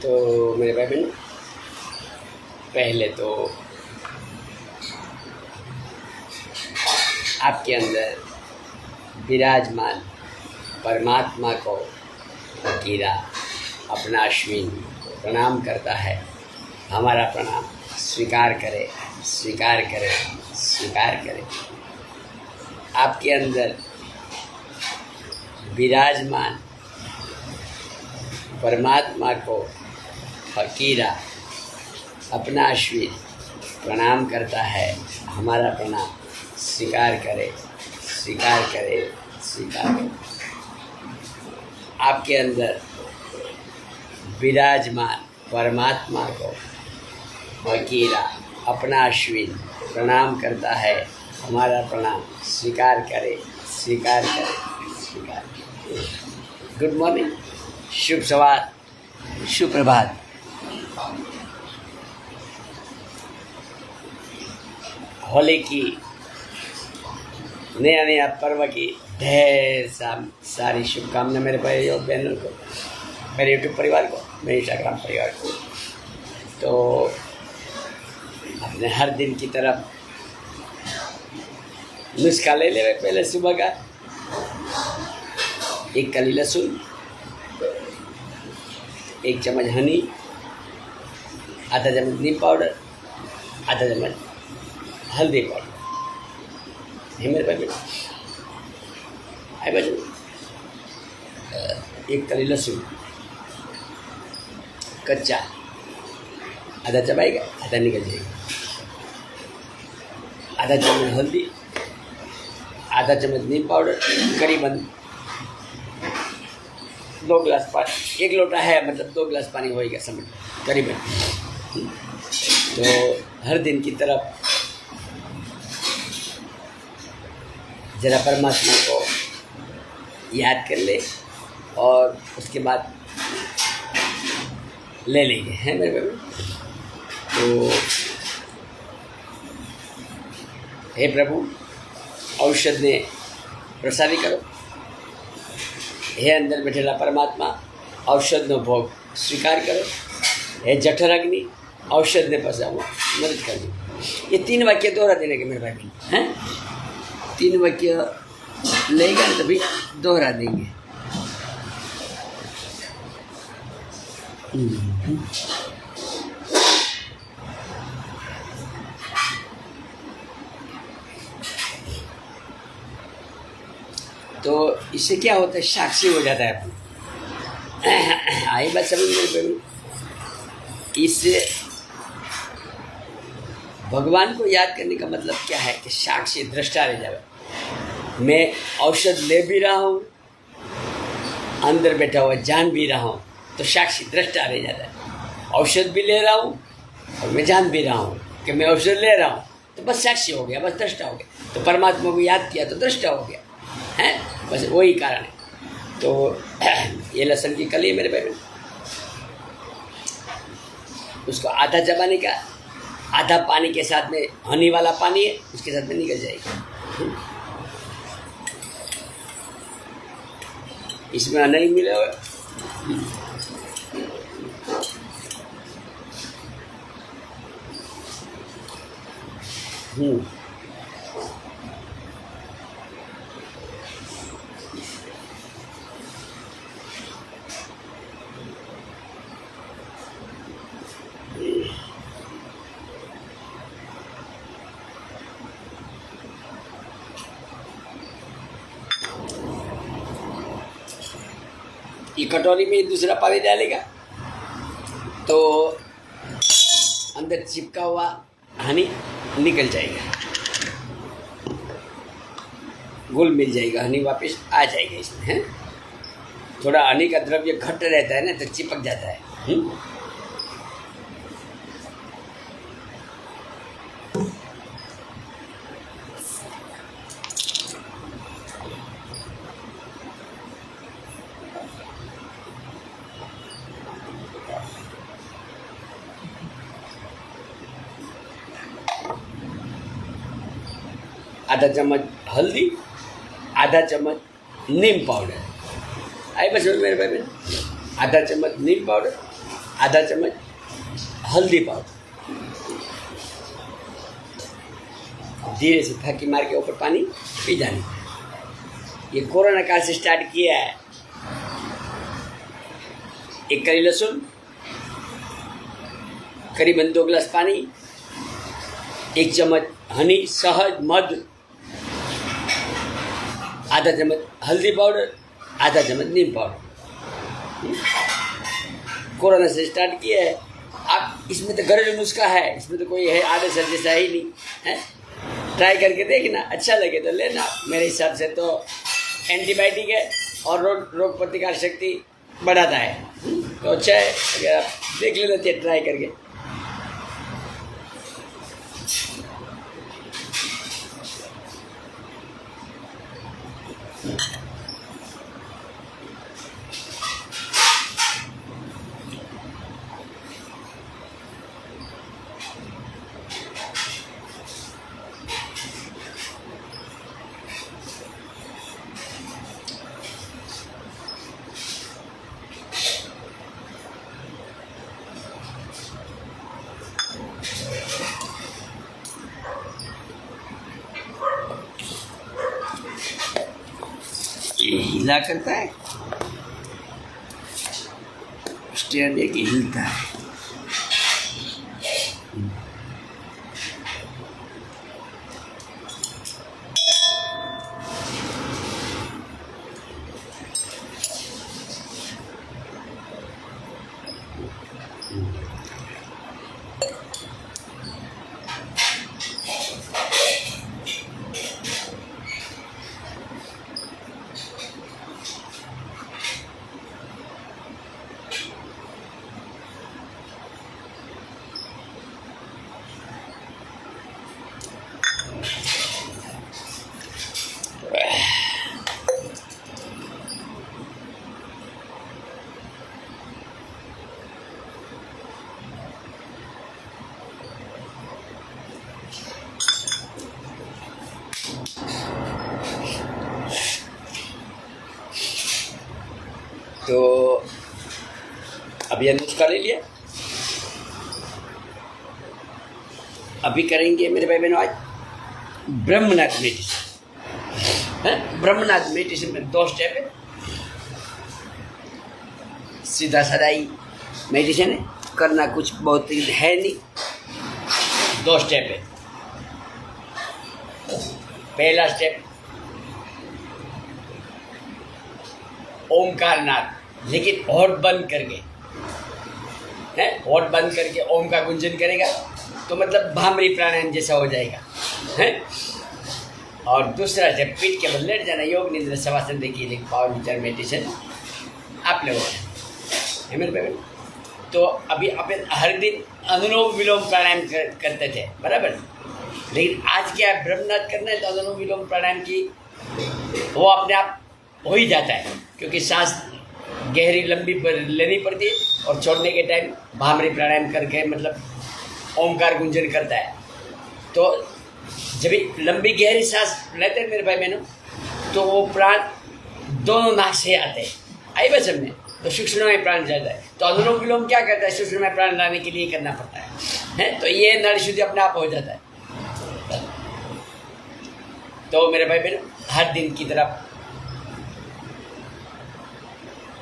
तो मेरे भाई बहन, पहले तो आपके अंदर विराजमान परमात्मा को कीड़ा अपना अश्विन प्रणाम करता है। हमारा प्रणाम स्वीकार करे, स्वीकार करे, स्वीकार करे। आपके अंदर विराजमान परमात्मा को फकीरा अपना अश्विन प्रणाम करता है। हमारा प्रणाम स्वीकार करे, स्वीकार करे, स्वीकार करे। आपके अंदर विराजमान परमात्मा को फकीरा अपना अश्विन प्रणाम करता है। हमारा प्रणाम स्वीकार करे, स्वीकार करे, स्वीकार करे। गुड मॉर्निंग, शुभ सवार, सुप्रभात। होली की नया नया पर्व की ढेर सारी शुभकामना मेरे भाई और बहनों को, मेरे यूट्यूब परिवार को, मेरे इंस्टाग्राम परिवार को। तो अपने हर दिन की तरफ नुस्खा ले ले। पहले सुबह का 1 कली लहसुन, 1 चम्मच हनी, आधा चम्मच नीम पाउडर, आधा चम्मच हल्दी पाउडर। ये मेरे पास आई बच्चों 1 कली लहसुन कच्चा, आधा चबाएगा, आधा निकल जाएगा। आधा चम्मच हल्दी, आधा चम्मच नीम पाउडर, करीबन 2 गिलास पानी। 1 लोटा है मतलब 2 गिलास पानी होएगा समझ करीबन। तो हर दिन की तरफ जरा परमात्मा को याद कर ले और उसके बाद ले लेंगे, हैं मेरे भाई। तो हे प्रभु, औषध ने प्रसादी करो। हे अंदर बैठेला परमात्मा, औषध नो भोग स्वीकार करो। हे जठर अग्नि, औषध ने पसाओ, मदद कर दो। ये 3 वाक्य दोहरा देने के मेरे भाई हैं। 3 वाक्य लेगा तभी दोहरा देंगे। तो इससे क्या होता है, साक्षी हो जाता है अपन। आई बात समझ में? इससे भगवान को याद करने का मतलब क्या है कि साक्षी दृष्टा रह जाए। मैं औषध ले भी रहा हूँ, अंदर बैठा हुआ जान भी रहा हूँ, तो साक्षी दृष्टा रह जाता है। औषध भी ले रहा हूँ और मैं जान भी रहा हूँ कि मैं औषध ले रहा हूँ, तो बस साक्षी हो गया, बस दृष्टा हो गया। तो परमात्मा को याद किया तो दृष्टा हो गया, हैं, बस वही कारण है। तो ये लहसुन की कली है मेरे भाई, उसको आधा चबाने का, आधा पानी के साथ में हनी वाला पानी है उसके साथ में निकल जाएगी। इसमें नहीं मिलेगा। ये कटोरी में दूसरा पानी डालेगा तो अंदर चिपका हुआ हनी निकल जाएगा, घुल मिल जाएगा, हनी वापस आ जाएगा इसमें, है। थोड़ा हनी का द्रव्य घट रहता है ना तो चिपक जाता है। आधा चम्मच हल्दी, आधा चम्मच नीम पाउडर। आई बस मेरे भाई में आधा चम्मच नीम पाउडर, आधा चम्मच हल्दी पाउडर, धीरे से फैकी मार के ऊपर पानी पी जाने। ये कोरोना काल से स्टार्ट किया है। एक कली लहसुन, करीबन 2 गिलास पानी, 1 चम्मच हनी, शहद, मध, आधा चम्मच हल्दी पाउडर, आधा चम्मच नीम पाउडर। कोरोना से स्टार्ट किया है। आप इसमें तो घरेलू नुस्खा है, इसमें तो कोई है आधे सर जैसा ही नहीं है। ट्राई करके देखना, अच्छा लगे तो लेना। मेरे हिसाब से तो एंटीबायोटिक है और रोग प्रतिकार शक्ति बढ़ाता है। तो अच्छा है, अगर आप देख लेना चाहिए ट्राई करके। ये हिला करता है, स्टेयर देके हिलता है। तो अभी नुस्खा ले लिया। अभी करेंगे मेरे भाई बहनों आज ब्रह्मनाथ मेडिटेशन है। ब्रह्मनाथ मेडिटेशन में 2 स्टेप है। सीधा साधा ही मेडिटेशन है, करना कुछ बहुत है नहीं। 2 स्टेप है। पहला स्टेप ओमकार नाद, लेकिन होठ बंद करके है। होठ बंद करके ओम का गुंजन करेगा तो मतलब भामरी प्राणायाम जैसा हो जाएगा है। और दूसरा स्टेप पीठ के बल लेट जाना, योग निद्रा शवासन देखिए, लेकिन पावर विचार मेडिटेशन आप लोगों है मेरे पे। तो अभी अपन हर दिन अनुलोम विलोम प्राणायाम करते थे बराबर, लेकिन आज क्या है, ब्रह्मनाथ करना है तो अनुलोम विलोम प्राणायाम की वो अपने आप हो ही जाता है, क्योंकि सांस गहरी लंबी पर लेनी पड़ती है और छोड़ने के टाइम भामरी प्राणायाम करके मतलब ओमकार गुंजन करता है। तो जब लंबी गहरी सांस लेते हैं मेरे भाई बहनों, तो वो प्राण दोनों नाक से आते हैं। आई बस हमने तो सूक्ष्ममय प्राण जाता है। तो अनुलोम विलोम क्या करता है, सूक्ष्ममय प्राण लाने के लिए करना पड़ता है। तो ये नाड़ी शुद्धि अपने आप हो जाता है। तो मेरे भाई बहनों हर दिन की तरफ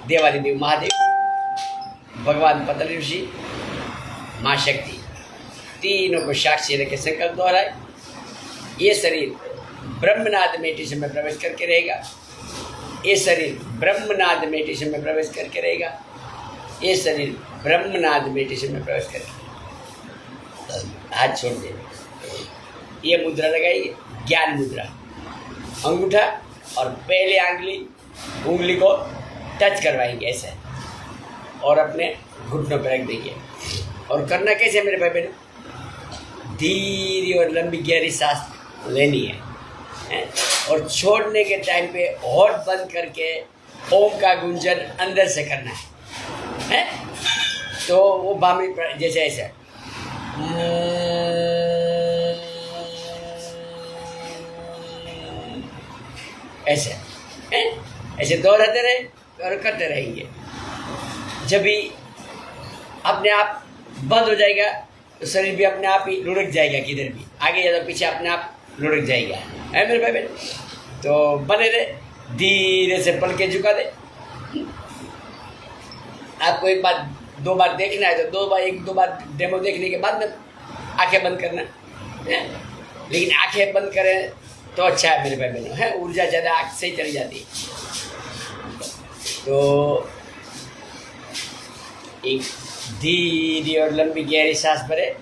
देवादिदेव महादेव, भगवान पतंजलि ऋषि, माँ शक्ति, तीनों को साक्षी रख के संकल्प दोहराए। ये शरीर ब्रह्मनाद मेडिटेशन में प्रवेश करके रहेगा। ये शरीर ब्रह्मनाद मेडिटेशन में प्रवेश करके रहेगा। ये शरीर ब्रह्मनाद मेडिटेशन में प्रवेश करके, हाथ छोड़ दे। ये मुद्रा लगाइए, ज्ञान मुद्रा। अंगूठा और पहले उंगली को टच करवाएंगे ऐसे, और अपने घुटनों पर रख देंगे। और करना कैसे मेरे भाई बहनों, धीरे और लंबी गहरी सांस लेनी है और छोड़ने के टाइम पे होठ बंद करके ओम का गुंजन अंदर से करना है। तो वो भामरी जैसे ऐसे ऐसे ऐसे दोहराते रहे और करते रहेंगे। जब भी अपने आप बंद हो जाएगा तो शरीर भी अपने आप ही लुढ़क जाएगा, किधर भी आगे या तो पीछे अपने आप लुढ़क जाएगा, है मेरे भाई बहन। तो बने रहे, धीरे से पलके झुका दे। आपको एक बार दो बार देखना है तो एक दो बार डेमो देखने के बाद में आंखें बंद करना है। लेकिन आंखें बंद करें तो अच्छा है मेरे भाई बहनों, है ऊर्जा ज़्यादा आँख से ही चली जाती है। तो एक धीरे और लंबी गहरी सांस भरे।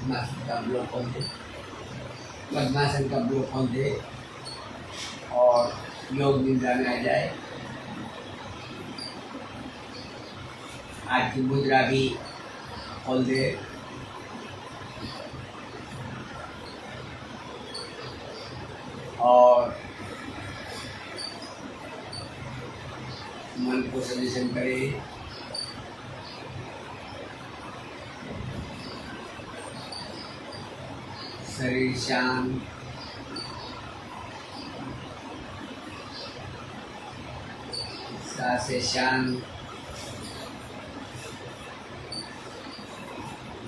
Pagmasan ka blue konti. Pagmasan ka blue konti. और योग निद्रा में आ जाए। आज की मुद्रा भी खोल दे। और मन को सजेशन करे। शरीर शांत, सांसें शांत,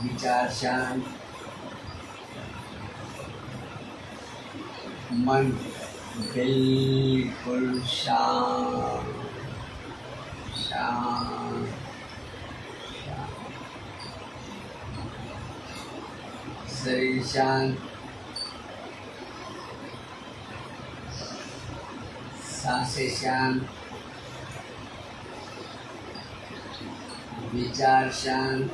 विचार शांत, मन बिल्कुल शांत शांत शांत। शरीर शांत, सांसें शांत, विचार शांत,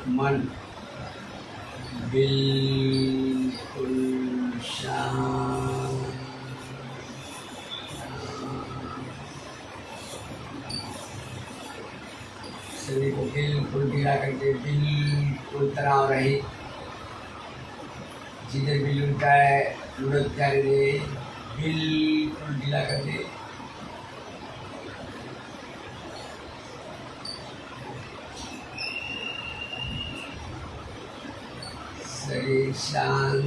मन बिल्कुल शांत। शरीर को बिल्कुल ढीला करके बिल्कुल तनाव रहित, जिधर भी लुढ़का है लुढ़क जाने दे, बिल्कुल ढीला कर दे। शरीर शांत,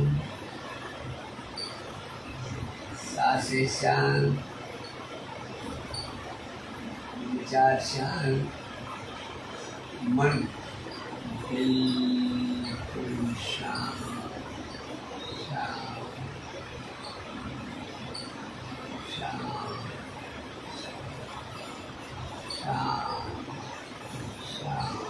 सांसें शांत, विचार शांत, मन बिल्कुल शांत शांत शांत शांत शांत।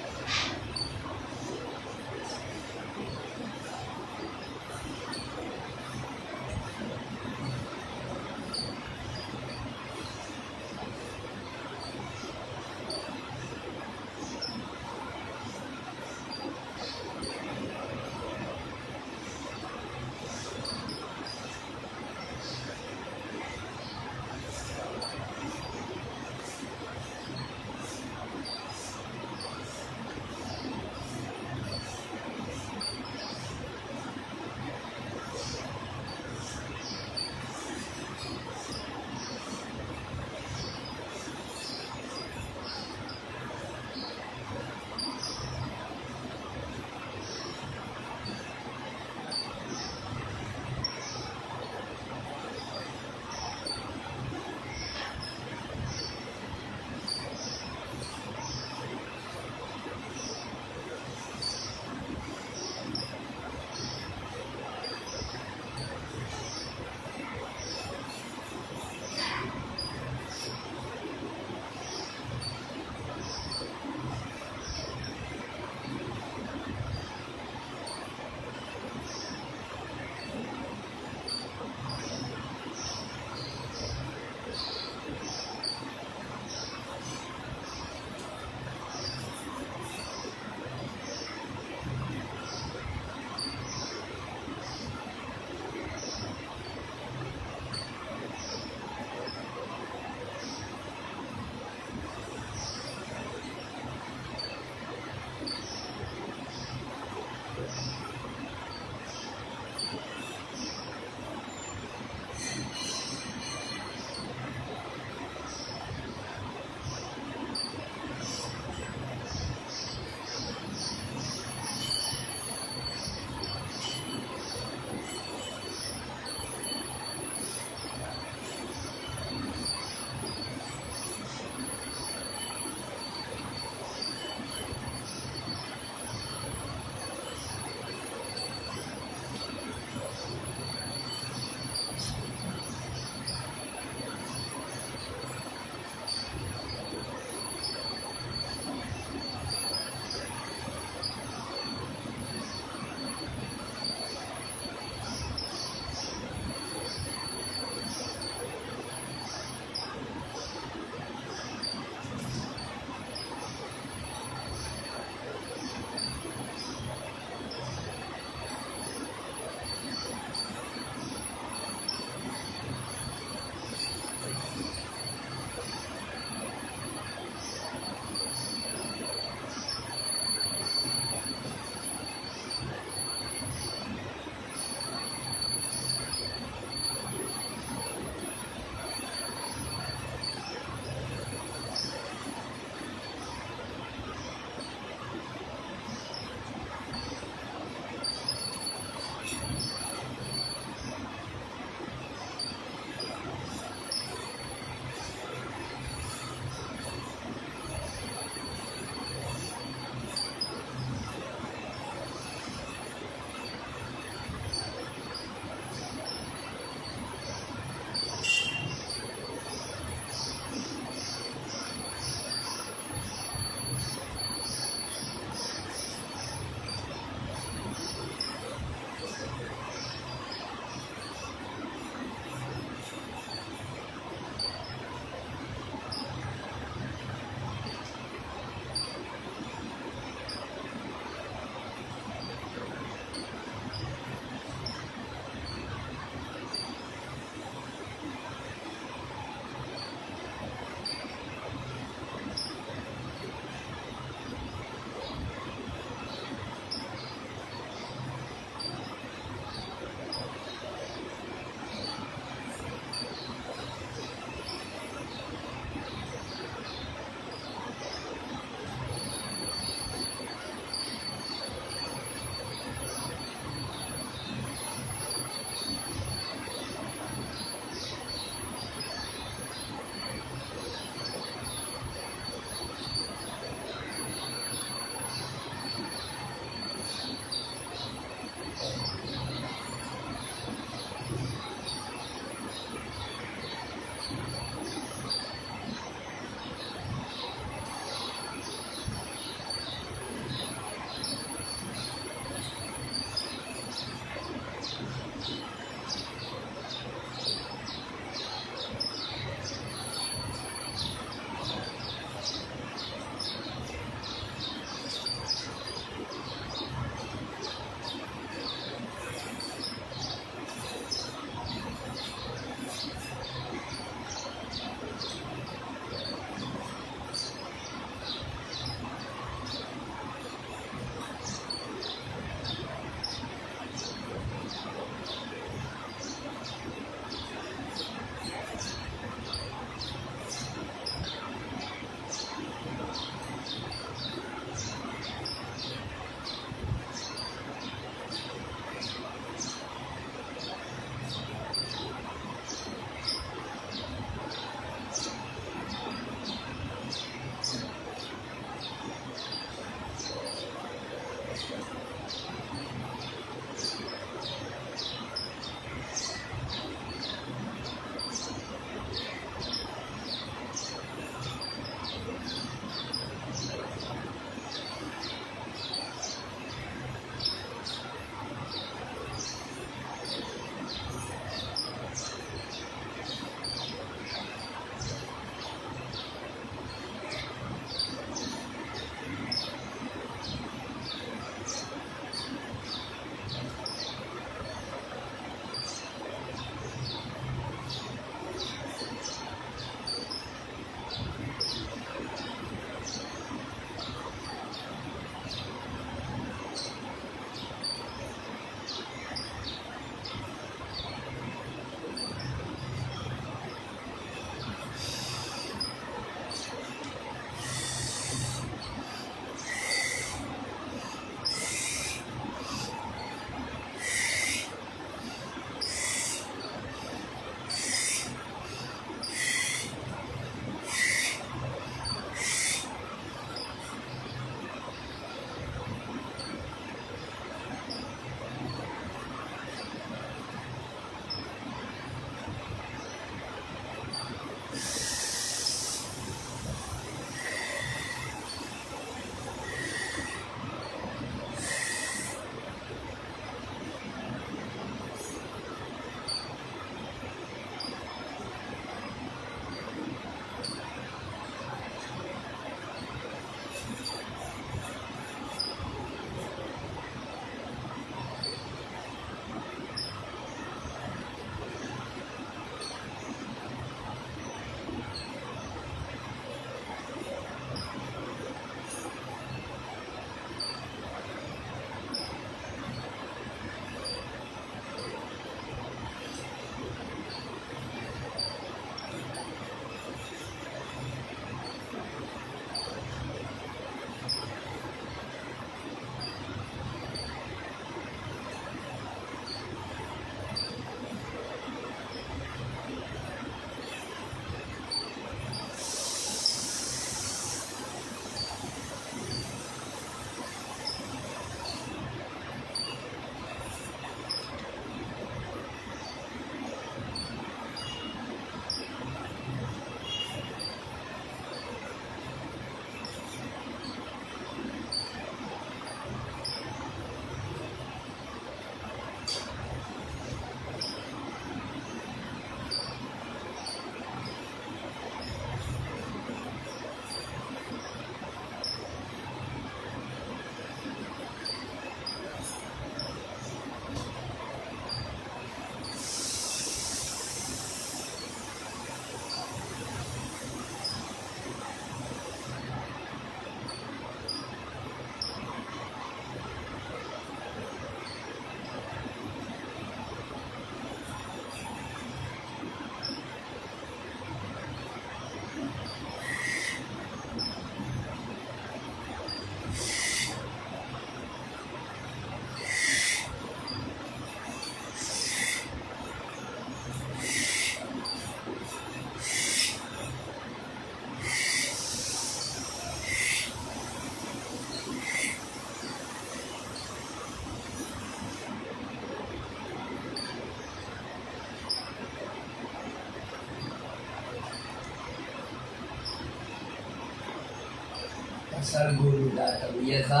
सर्गोरुदातम यथा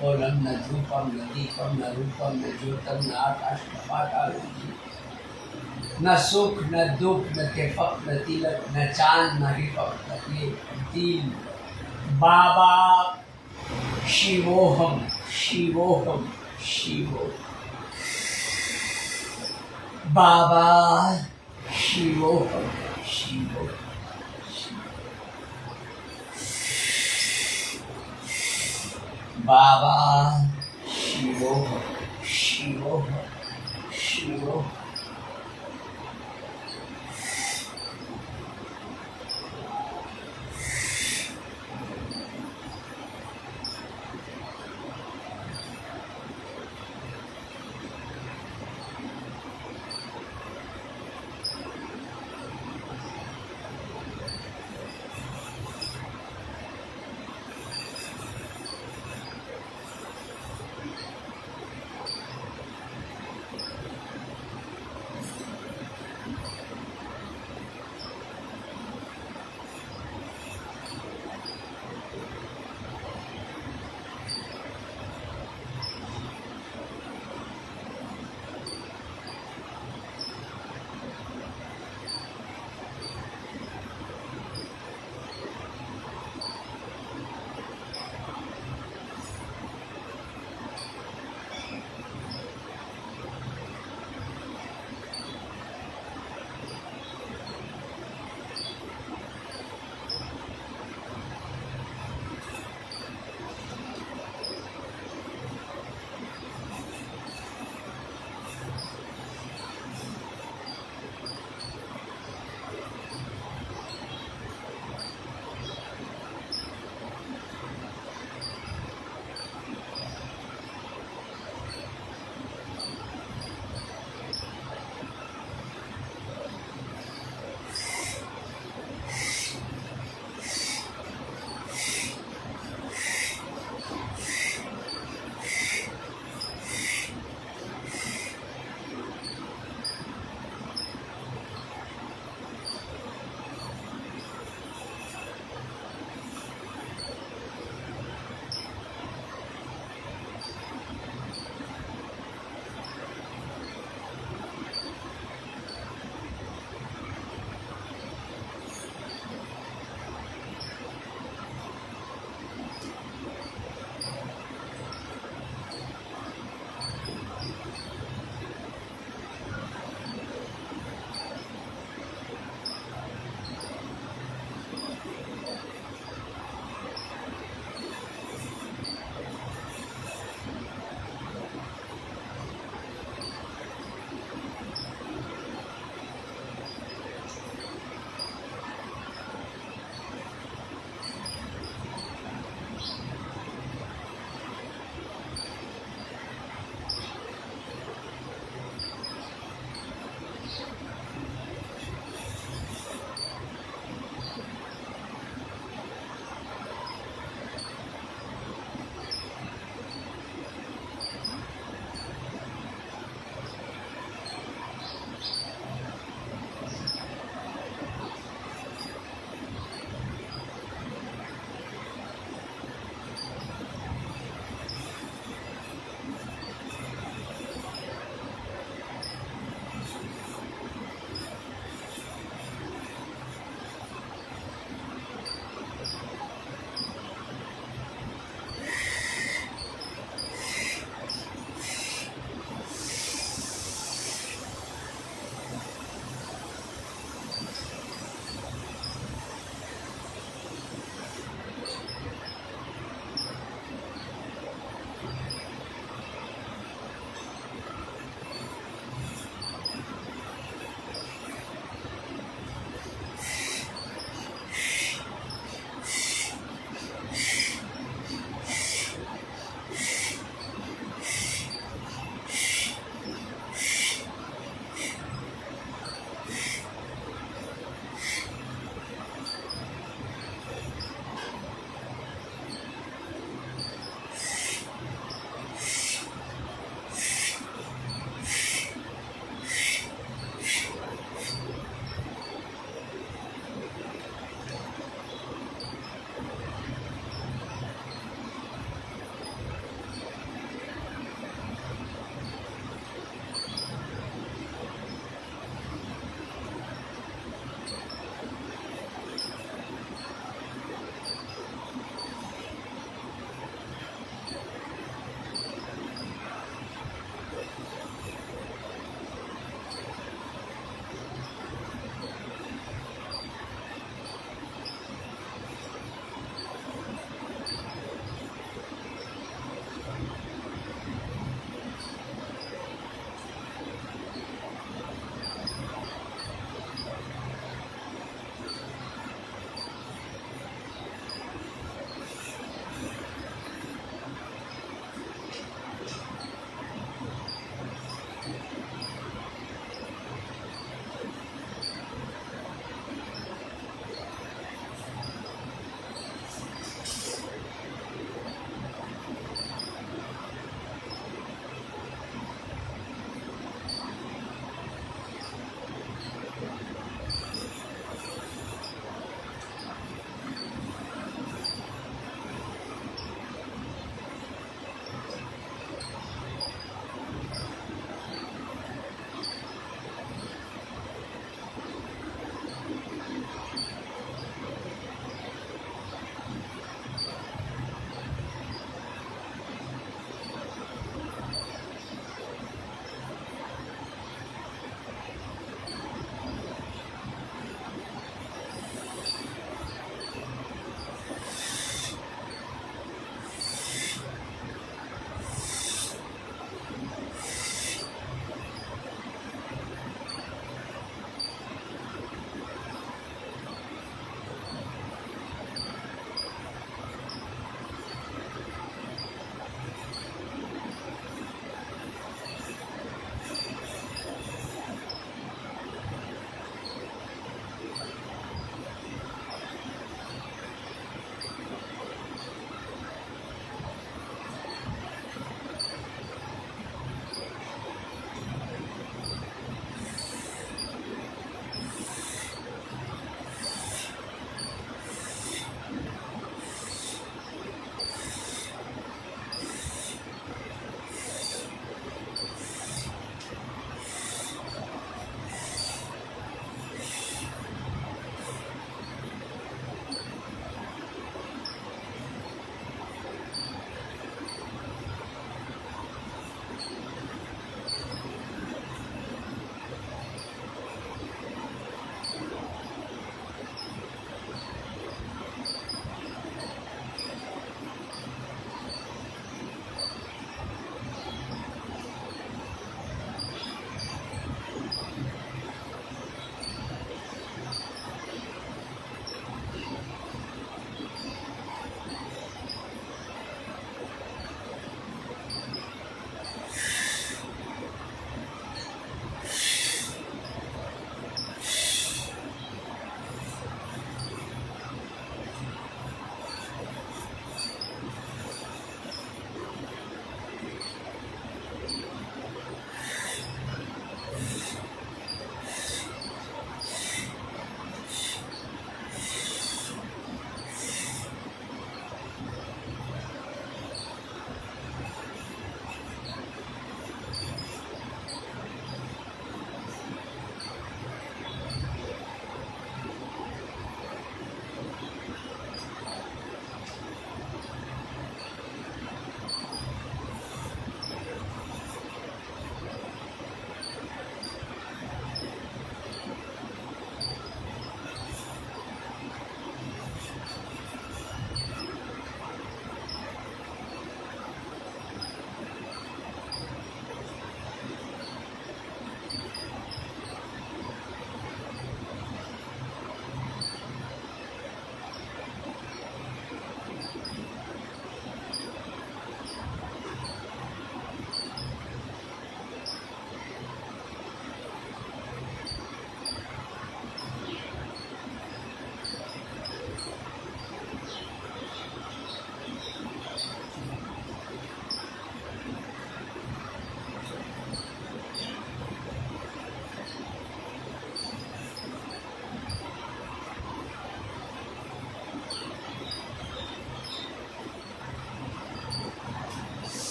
कोलम न धूपम न दीपम न रूपम न ज्योतम न आकाश न पाताल न सुख न दुख न तेफक न तिलक न चांद न रिपक न ये दिल बाबा शिवोहम शिवोहम शिवो बाबा शिवोहम शिवो बाबा शिवोहम शिवोहम शिवो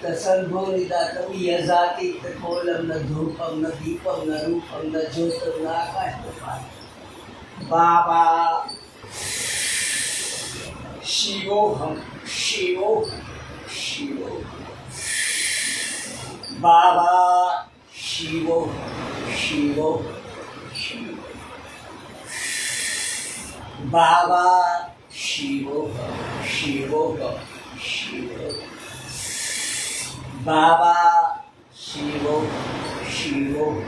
तसंभवनिदातं यजाति तथोलं न धूपं न दीपं न रूपं न ज्योतिर्न आकाशोपाधि। बाबा शिवोहम शिवोहम शिवोहम। बाबा शिवोहम शिवोहम शिवोहम। बाबा शिवोहम शिवोहम शिवोहम। बाबा शिवोहम शिवोहम।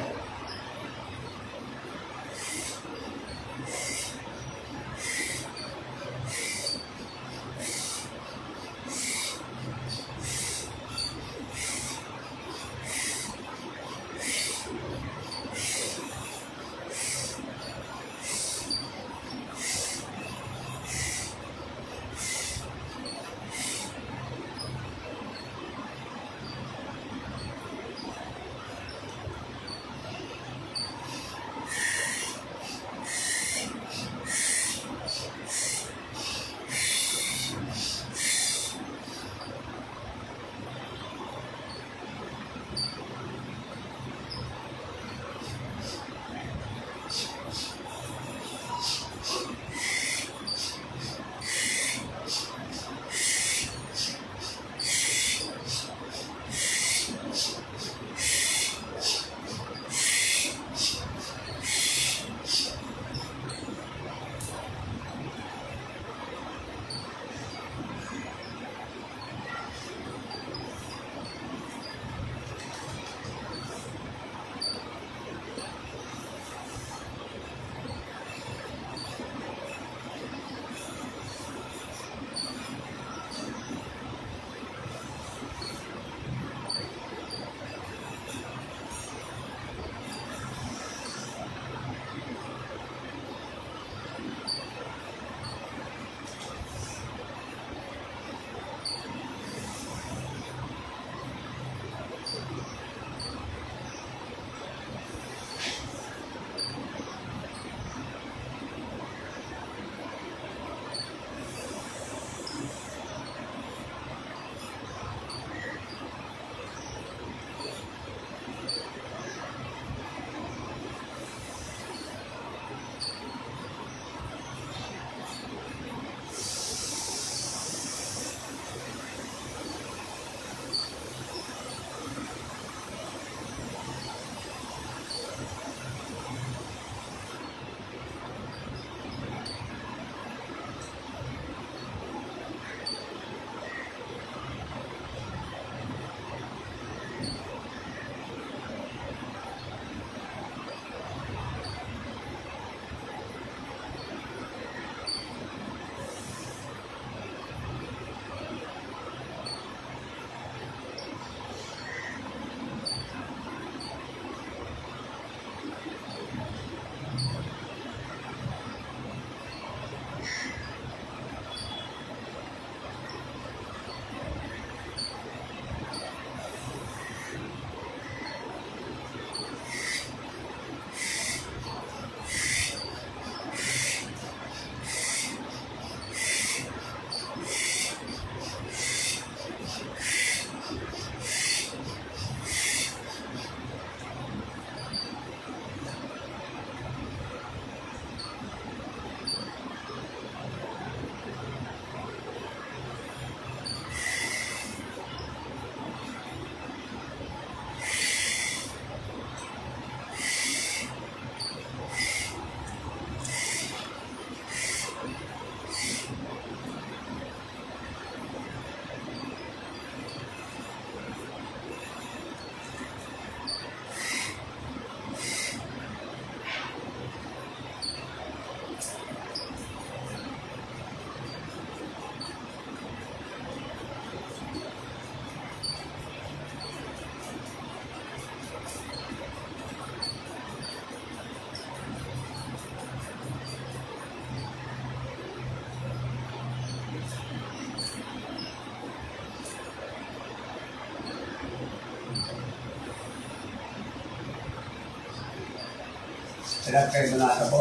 रख कर दोनों हाथों को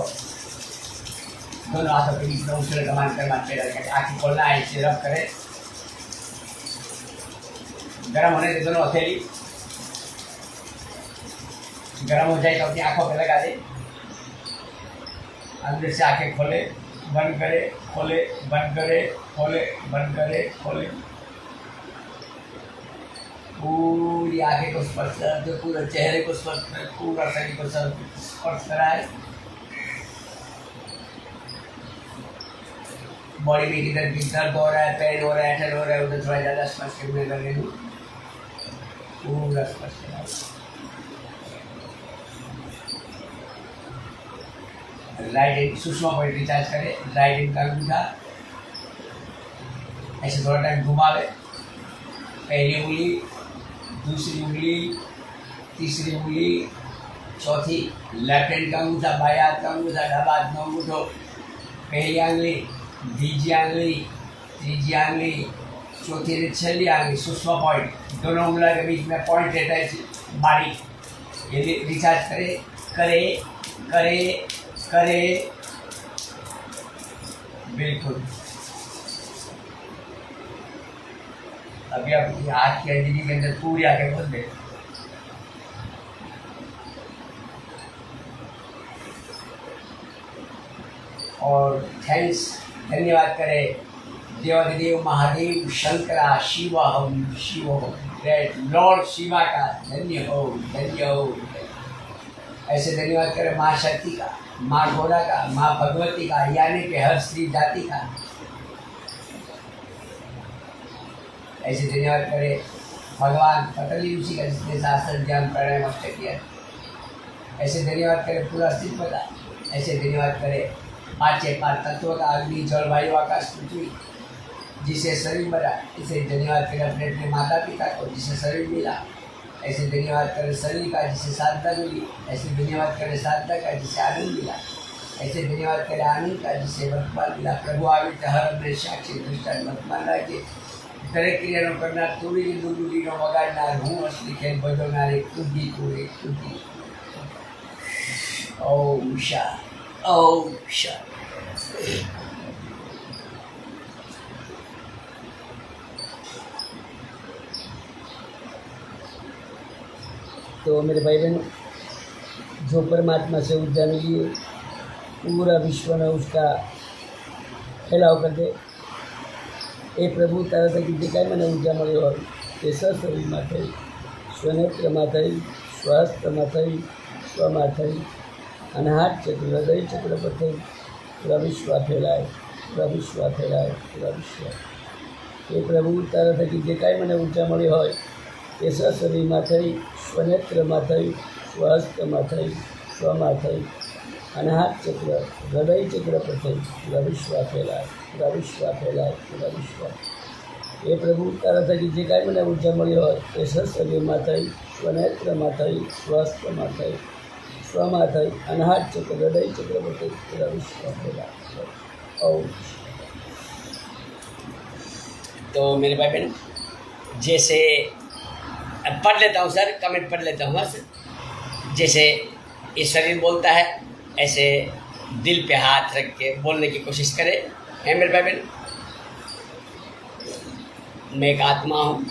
दोनों हाथों के बीच में उछल कमान कर माथे रखें, आँखें खोलना है, इसे रब करें। गर्म होने दे दोनों हथेली। गर्म हो जाए तो अपनी आंखों पे लगा दे। अंदर से आंखें खोले, बंद करे, खोले, बंद करे, खोले, बंद करे, खोले। पूरी आंखें को स्पर्श कराते, पूरे चेहरे को स्पर्श करे, पूरा शरीर को स्पर्श कराए। बॉडी में किधर भी दर्द हो रहा है, पेन हो रहा है, ठंड हो रहा है, उधर थोड़ा ज़्यादा स्पर्श करने लगे, पूरा स्पर्श कराए। Right hand Sushma point recharge करे। राइट हैंड का अंगूठा ऐसे थोड़ा टाइम घुमावे। पहली उंगली, दूसरी उंगली, तीसरी उंगली, चौथी लेफ्ट हैंड का अंगूठा, बाएं हाथ का अंगूठा, डाबा हाथ का अंगूठो, पहली आंगली, बीजी आंगली, तीजी आंगली, चौथी ने छली आंगली, सुषमा पॉइंट। दोनों उंगलियों के बीच में पॉइंट रहता है बारीक। ये रिचार्ज करे करे करे करे, बिल्कुल। अभी आप हाथ की अंजलि के अंदर पूरी आंखें खोल दे। और थैंक्स, धन्यवाद करे देवाधिदेव महादेव शंकरा शिव हम शिव हो, ग्रेट लॉर्ड शिवा का धन्य हो, धन्य हो। ऐसे धन्यवाद करे माँ शक्ति का, माँ गोरा का, माँ भगवती का, यानी कि हर स्त्री जाति का। ऐसे धन्यवाद करे भगवान पतंजलि ऋषि का, जिसने शास्त्र ज्ञान प्राणायाम अष्ट किया। ऐसे धन्यवाद करे पूरा अस्तित्व का। ऐसे धन्यवाद करे पांचों पांच तत्वों का, अग्नि जल वायु आकाश पृथ्वी, जिसे शरीर मिला। इसे धन्यवाद करे अपने अपने माता पिता को, जिसे शरीर मिला। ऐसे धन्यवाद करे शरीर का, जिसे साधना मिली। ऐसे धन्यवाद करे साधना का, जिसे आनंद मिला। ऐसे धन्यवाद करे आनंद का, जिसे वर्तमान मिला। प्रभु आवित हर अपने साक्षी दृष्टान वर्तमान राज्य दरेक क्रियानो करना, तोड़ी दुर्गुड़ीनो वगाड़नार, हूँ असली खेल बजवनार, एक तुझी तू एक तुझी। ओम शांति, ओम शांति। तो मेरे भाई बहन, जो परमात्मा से ऊर्जा मिली है, पूरा विश्व में उसका फैलाव कर दे। ए प्रभु तारा तक दिखाई मैंने ऊर्जा मળી હોય તે શરીરમાં થઈ, સ્વનેત્રમાં થઈ, સ્વાસ્થ્યમાં થઈ, સ્વમાં થઈ, અને હાથ ચક્ર હૃદય ચક્ર પર થઈ પૂરા વિશ્વ ફેલાય, પૂરા વિશ્વ ફેલાય, પૂરા વિશ્વ। એ પ્રભુ તારા થકી જે કાંઈ મને ઊર્જા મળી હોય તે શરીરમાં થઈ, સ્વનેત્રમાં થઈ, સ્વાસ્થ્યમાં થઈ, સ્વમાં થઈ, અને હાથ ચક્ર હૃદય ચક્ર પર થઈ પૂરા વિશ્વ ફેલાય, પૂરા વિશ્વ ફેલાય, પૂરા વિશ્વ। એ પ્રભુ તારા થકી જે કાંઈ મને ઊર્જા મળી હોય તે શરીરમાં થઈ, સ્વનેત્રમાં થઈ, સ્વાસ્થ્યમાં થઈ, સ્વમાં થઈ, અને હાથ ચક્ર હૃદય ચક્ર પર થઈ પૂરા વિશ્વ ફેલાય। ઓમ। तो मेरे भाई बहन, जैसे पढ़ लेता हूँ सर, कमेंट पढ़ लेता हूँ बस। जैसे ये शरीर बोलता है, ऐसे दिल पे हाथ रख के बोलने की कोशिश करें, है मेरे भाई बहन। मैं एक आत्मा हूँ,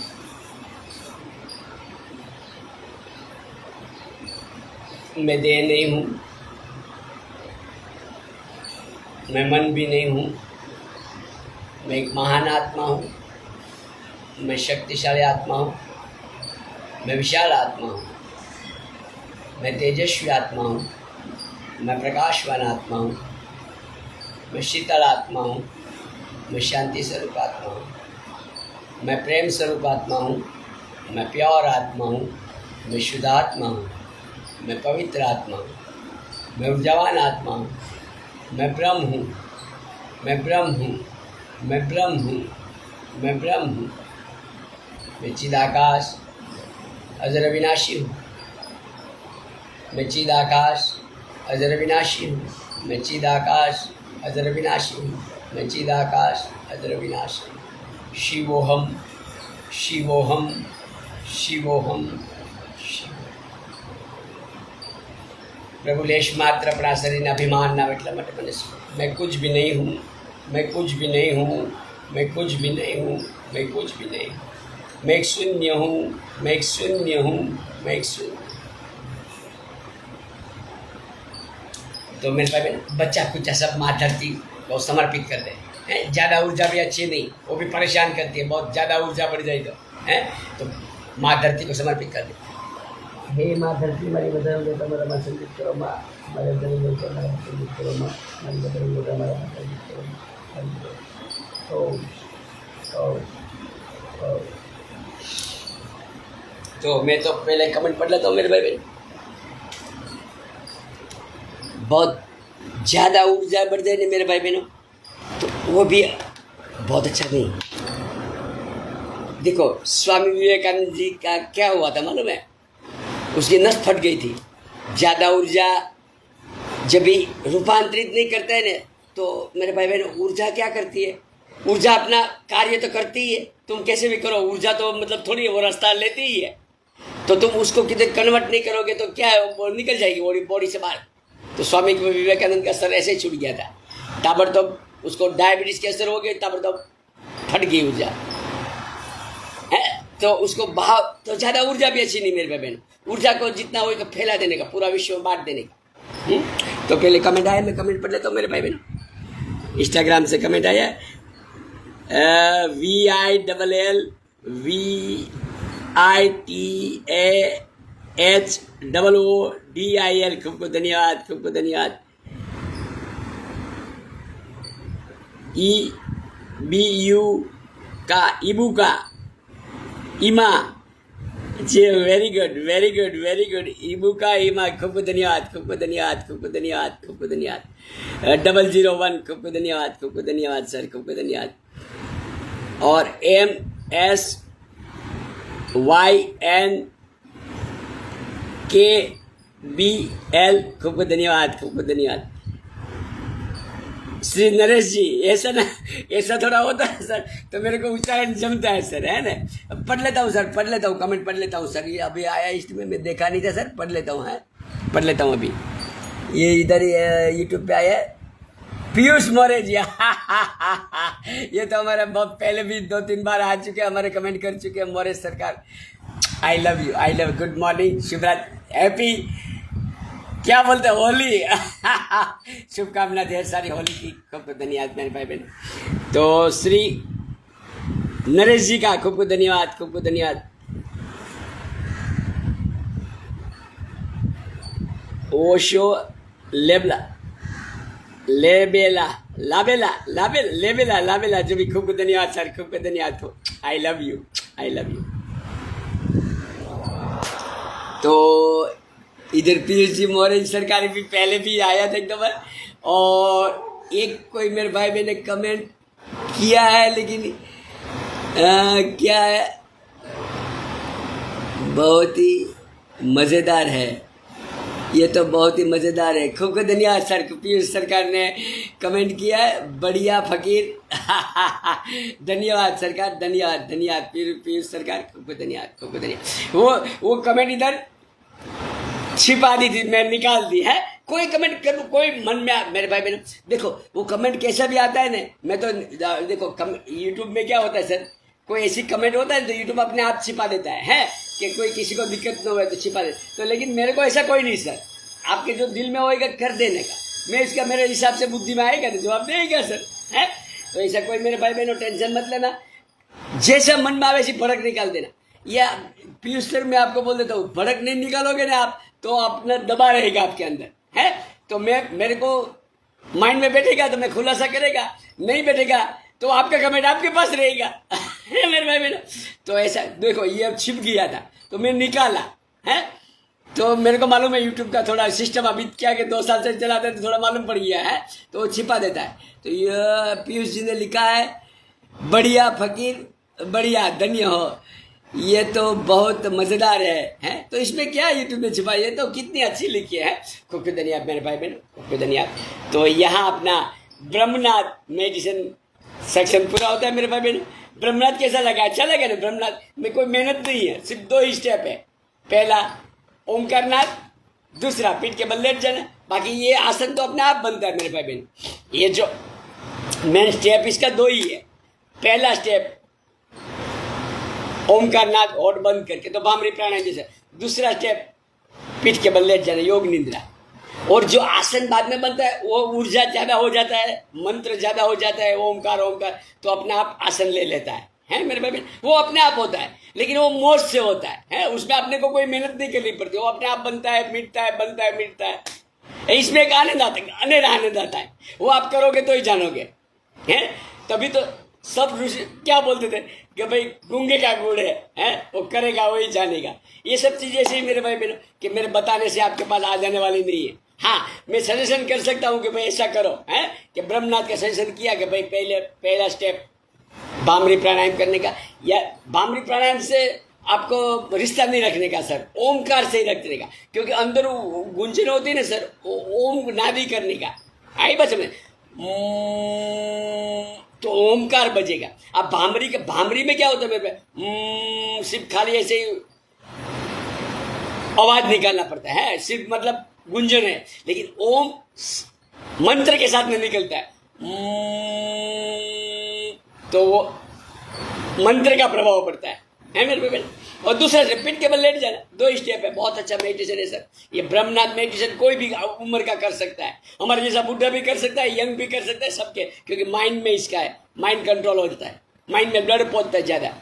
मैं देह नहीं हूँ, मैं मन भी नहीं हूँ, मैं एक महान आत्मा हूँ, मैं शक्तिशाली आत्मा हूँ, मैं विशाल आत्मा हूँ, मैं तेजस्वी आत्मा हूँ, मैं प्रकाशवान आत्मा हूँ, मैं शीतल आत्मा हूँ, मैं शांति स्वरूप आत्मा हूँ, मैं प्रेम स्वरूप आत्मा हूँ, मैं प्योर आत्मा हूँ, मैं शुद्ध आत्मा हूँ, मैं पवित्र आत्मा हूँ, मैं ऊर्जावान आत्मा हूँ, मैं ब्रह्म हूँ, मैं ब्रह्म हूँ, मैं ब्रह्म हूँ, मैं ब्रह्म हूँ, मैं चिदाकाश अजर अविनाशी हूँ, मैं चिदाकाश अजर अविनाशी हूँ, मैं चिदाकाश अजर अविनाशी हूँ, मैं चिदाकाश अजर अविनाशी हूँ। शिवोहम शिवोहम शिवोहम शिव। प्रभु लेश मात्र अपना शरीर अभिमान ना એટલે માટે મને मैं कुछ भी नहीं हूँ, मैं कुछ भी नहीं हूँ, मैं कुछ भी नहीं हूँ, मैं कुछ भी नहीं हूँ। मैं एक शून्य हूँ, मैं एक शून्य हूँ, मैं एक शून्य। तो मेरे भाई बहन, बच्चा कुछ सब माँ धरती को समर्पित कर दे हैं। ज़्यादा ऊर्जा भी अच्छी नहीं, वो भी परेशान करती है, बहुत ज़्यादा ऊर्जा बढ़ जाए तो माँ धरती को समर्पित कर दे। हे माँ धरती मारी बदल दे तो मेरा संगीत करो माँ, हमारे बदल दे तो मेरा संगीत करो माँ, हमारी बदल दे तो हमारा संगीत करो माँ। ओ तो मैं तो पहले कमेंट पढ़ लेता हूँ मेरे भाई बहन। बहुत ज़्यादा ऊर्जा बढ़ जाए ना मेरे भाई बहनों, तो वो भी बहुत अच्छा नहीं। देखो स्वामी विवेकानंद जी का क्या हुआ था मालूम है? उसकी नस फट गई थी। ज़्यादा ऊर्जा जब भी रूपांतरित नहीं करता है ना, तो मेरे भाई बहन ऊर्जा क्या करती है? ऊर्जा अपना कार्य तो करती ही है, तुम कैसे भी करो, ऊर्जा तो मतलब थोड़ी है, वो रास्ता लेती ही है। तो तुम उसको किधर कन्वर्ट नहीं करोगे तो क्या है, वो निकल जाएगी बॉडी से बाहर। तो स्वामी विवेकानंद का असर ऐसे ही छूट गया था, ताबड़तोड़ उसको डायबिटीज के असर हो गया, ताबड़तोड़ फट गई ऊर्जा है। तो उसको बहाव, तो ज़्यादा ऊर्जा भी अच्छी नहीं मेरे बहन। ऊर्जा को जितना हो फैला देने का, पूरा विश्व में बांट देने का। तो पहले कमेंट आया, मैं कमेंट पढ़ लेता हूँ मेरे भाई बहन। इंस्टाग्राम से कमेंट आया VILLVITAHOODIL, खूब को धन्यवाद, खूब को धन्यवाद। EBU का इबू का इमा जी, very good very good very good. इबू का इमा, खूब को धन्यवाद, खूब को धन्यवाद, खूब को धन्यवाद, खूब को धन्यवाद। 001, खूब को धन्यवाद, खूब को धन्यवाद सर, खूब को धन्यवाद। और MSYNKBL, खूब को धन्यवाद, खूब को धन्यवाद। श्री नरेश जी, ऐसा ना, ऐसा थोड़ा होता है सर, तो मेरे को उच्चारण जमता है सर, है ना। पढ़ लेता हूँ सर, पढ़ लेता हूँ, कमेंट पढ़ लेता हूँ सर। ये अभी आया इसमें, मैं देखा नहीं था सर, पढ़ लेता हूँ, है पढ़ लेता हूँ अभी। ये इधर यूट्यूब पे आया है पीयूष मौर्य जी। ये तो हमारे बहुत पहले भी 2-3 बार आ चुके हैं, हमारे कमेंट कर चुके हैं। मौर्य सरकार, आई love you, I love. Good morning, Shivratri, happy क्या बोलते हैं, होली। शुभकामना ढेर सारी होली की, खूब धन्यवाद मेरे भाई बहन। तो श्री नरेश जी का खूब धन्यवाद, खूब धन्यवाद। ओशो लेबला लेबेला लाबेला लाबेला लेबेला लाबेला, जो भी खूब धन्यवाद सर, खूब धन्यवाद। तो आई love you, I love you. तो इधर पीयूष जी मौर्य सरकार भी पहले भी आया था एक दफा, और एक कोई मेरे भाई बहन ने कमेंट किया है, लेकिन क्या है, बहुत ही मज़ेदार है, ये तो बहुत ही मज़ेदार है। खूब धन्यवाद सर, पीयूष सरकार ने कमेंट किया है, बढ़िया फकीर। धन्यवाद सरकार, धन्यवाद धन्यवाद पीयूष सरकार, खूब धन्यवाद, खूब धन्यवाद। वो कमेंट इधर छिपा दी थी, मैं निकाल दी है। कोई कमेंट कर, कोई मन में मेरे भाई बहन, देखो वो कमेंट कैसा भी आता है ना, मैं तो देखो यूट्यूब में क्या होता है सर, कोई ऐसी कमेंट होता है तो यूट्यूब अपने आप छिपा देता है कि कोई किसी को दिक्कत न हो तो छिपा दे। तो लेकिन मेरे को ऐसा कोई नहीं सर, आपके जो दिल में होएगा कर देने का, मैं इसका मेरे हिसाब से बुद्धि में आएगा तो जवाब देगा सर, है। तो ऐसा कोई मेरे भाई बहनों टेंशन मत लेना, जैसा मन में आवे ऐसी भड़क निकाल देना। या पीयूष सर मैं आपको बोल देता हूँ, भड़क नहीं निकालोगे ना आप तो अपना दबा रहेगा आपके अंदर, है। तो मेरे को माइंड में बैठेगा तो मैं खुलासा करेगा, नहीं बैठेगा तो आपका कमेंट आपके पास रहेगा। मेरे भाई बहनों, तो ऐसा देखो ये अब छिप गया था तो मैं निकाला, है। तो मेरे को मालूम है यूट्यूब का थोड़ा सिस्टम अभी क्या कि 2 साल से चलाते हैं तो थोड़ा मालूम पड़ गया है, तो वो छिपा देता है। तो ये पीयूष जी ने लिखा है, बढ़िया फकीर, बढ़िया, धन्य हो, ये तो बहुत मज़ेदार है। तो इसमें क्या यूट्यूब में छिपा, ये तो कितनी अच्छी लिखी है। खूब धन्यवाद मेरे भाई बहन, खूब धन्यवाद। तो यहाँ अपना ब्रह्मनाथ मेडिसिन सेक्शन पूरा होता है मेरे भाई बहन। ब्रह्मनाथ कैसा लगा, अच्छा लगा ना? ब्रह्मनाथ में कोई मेहनत नहीं है, सिर्फ 2 ही स्टेप है। पहला ओंकारनाथ, दूसरा पीठ के बल लेट जाना। बाकी ये आसन तो अपने आप बनता है मेरे भाई बहन। ये जो मेन स्टेप इसका 2 ही है। पहला स्टेप ओमकार नाद होठ बंद करके, तो भामरी प्राणायाम जैसे। दूसरा स्टेप पीठ के बल लेट जाना, योग निद्रा। और जो आसन बाद में बनता है वो ऊर्जा ज़्यादा हो जाता है, मंत्र ज़्यादा हो जाता है, ओमकार ओमकार, तो अपने आप आसन ले लेता है मेरे भाई, वो अपने आप होता है। लेकिन वो मोज से होता है, उसमें अपने को कोई मेहनत नहीं करनी पड़ती, वो अपने आप बनता है, मिटता है, बनता है, मिटता है। इसमें एक आनंद आता है, अनेरा आनंद आता है, वो आप करोगे तो ही जानोगे। हैं तभी तो सब ऋषि क्या बोलते थे कि भाई गूंगे का गुड़ है, वो करेगा वही जानेगा। ये सब चीज़ें ऐसे ही मेरे भाई बहनों कि मेरे बताने से आपके पास आ जाने वाली नहीं है। हाँ, मैं सजेशन कर सकता हूँ कि भाई ऐसा करो, कि ब्रह्मनाथ का सजेशन किया कि भाई पहला स्टेप भामरी प्राणायाम करने का, या भामरी प्राणायाम से आपको रिश्ता नहीं रखने का सर, ओमकार से ही रखने का, क्योंकि अंदर गुंजन होती है ना सर, ओम नादी करने का। आई बस में तो ओमकार बजेगा। अब भामरी में क्या होता है मेरे सिर्फ खाली ऐसे ही आवाज निकालना पड़ता है, सिर्फ मतलब गुंजन है, लेकिन ओम मंत्र के साथ में निकलता है, तो वो मंत्र का प्रभाव पड़ता है मेरे पे। और दूसरा स्टेप पीठ के बल लेट जाना, 2 स्टेप है, बहुत अच्छा मेडिटेशन है सर। ये ब्रह्मनाथ मेडिटेशन कोई भी उम्र का कर सकता है, हमारे जैसा बुढ़ा भी कर सकता है, यंग भी कर सकता है, सबके, क्योंकि माइंड में इसका है, माइंड कंट्रोल हो जाता है, माइंड में ब्लड पहुंचता है ज़्यादा।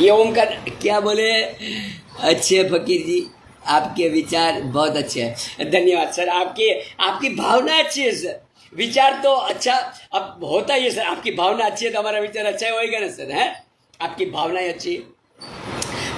ये ओमकार क्या बोले, अच्छे फकीर जी, आपके विचार बहुत अच्छे हैं, धन्यवाद सर। आपकी भावना अच्छी है सर, विचार तो अच्छा अब होता ही है सर, आपकी भावना अच्छी है तो हमारा विचार अच्छा होएगा ना सर, है आपकी भावनाएं अच्छी है।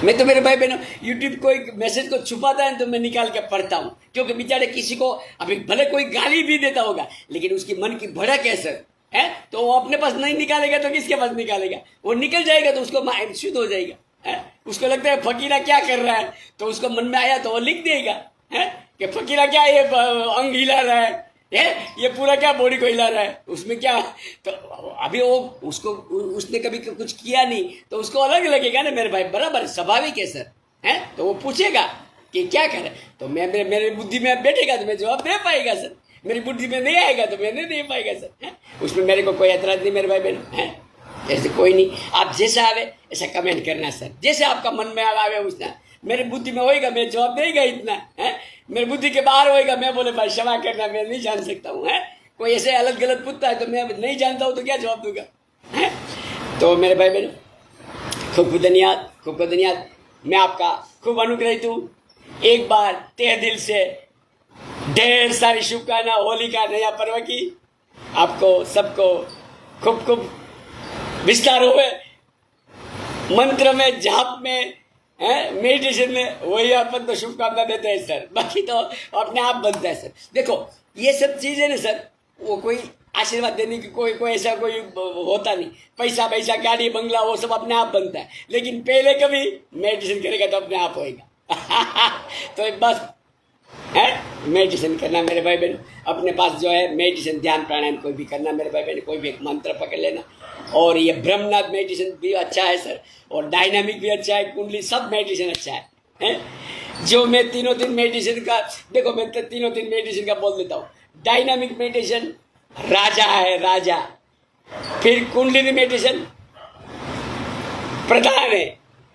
मैं तो मेरे भाई बहनों यूट्यूब कोई मैसेज को छुपाता है तो मैं निकाल के पढ़ता हूँ, क्योंकि बेचारे किसी को अभी भले कोई गाली भी देता होगा, लेकिन उसकी मन की भड़क है सर, है तो वो अपने पास नहीं निकालेगा तो किसके पास निकालेगा, वो निकल जाएगा तो उसको माइंड शुद्ध हो जाएगा, है उसको लगता है फकीरा क्या कर रहा है, तो उसको मन में आया तो वो लिख देगा, है कि फकीरा क्या ये अंग हिला रहा है, ये पूरा क्या बॉडी को हिला रहा है, उसमें क्या, तो अभी वो उसने कभी कुछ किया नहीं तो उसको अलग लगेगा ना मेरे भाई, बराबर स्वाभाविक है सर, है तो वो पूछेगा कि क्या करे, तो मैं मेरे बुद्धि में बैठेगा तो मैं जवाब दे पाएगा सर, मेरी बुद्धि में नहीं आएगा तो मैं नहीं दे पाएगा सर, है उसमें मेरे को कोई एतराज नहीं मेरे भाई बहन, है ऐसे कोई नहीं। आप जैसा आवे ऐसा कमेंट करना सर, जैसे आपका मन में आवे उसना, मेरे बुद्धि में होएगा मैं जवाब देगा इतना, है मेरे बुद्धि के बाहर होएगा मैं बोले भाई क्षमा करना मैं नहीं जान सकता हूँ, है कोई ऐसे अलग गलत पूछता है तो मैं नहीं जानता हूँ तो क्या जवाब दूंगा, है तो मेरे भाई बहनों खूब खूब धन्यवाद, खूब खूब धन्यवाद। मैं आपका खूब अनुग्रहित हूँ, एक बार तहे दिल से ढेर सारी शुभकामना होली का नया पर्व की, आपको सबको खूब खूब विस्तार हुए, मंत्र में जाप में मेडिटेशन में, वही अपन तो शुभकामना देते हैं सर, बाकी तो अपने आप बनता है सर। देखो ये सब चीज़ें ना सर, वो कोई आशीर्वाद देने की कोई ऐसा कोई होता नहीं, पैसा गाड़ी बंगला वो सब अपने आप बनता है, लेकिन पहले कभी मेडिटेशन करेगा तो अपने आप होएगा तो बस है मेडिटेशन करना मेरे भाई बहन, अपने पास जो है मेडिटेशन ध्यान प्राणायाम कोई भी करना मेरे भाई बहन, कोई भी एक मंत्र पकड़ लेना, और ये ब्रह्मनाथ मेडिटेशन भी अच्छा है सर, और डायनामिक भी अच्छा है, कुंडली सब मेडिटेशन अच्छा है। जो मैं तीनों दिन मेडिटेशन का, देखो मैं तीनों दिन मेडिटेशन का बोल देता हूँ, डायनामिक मेडिटेशन राजा है राजा, फिर कुंडली मेडिटेशन प्रधान है,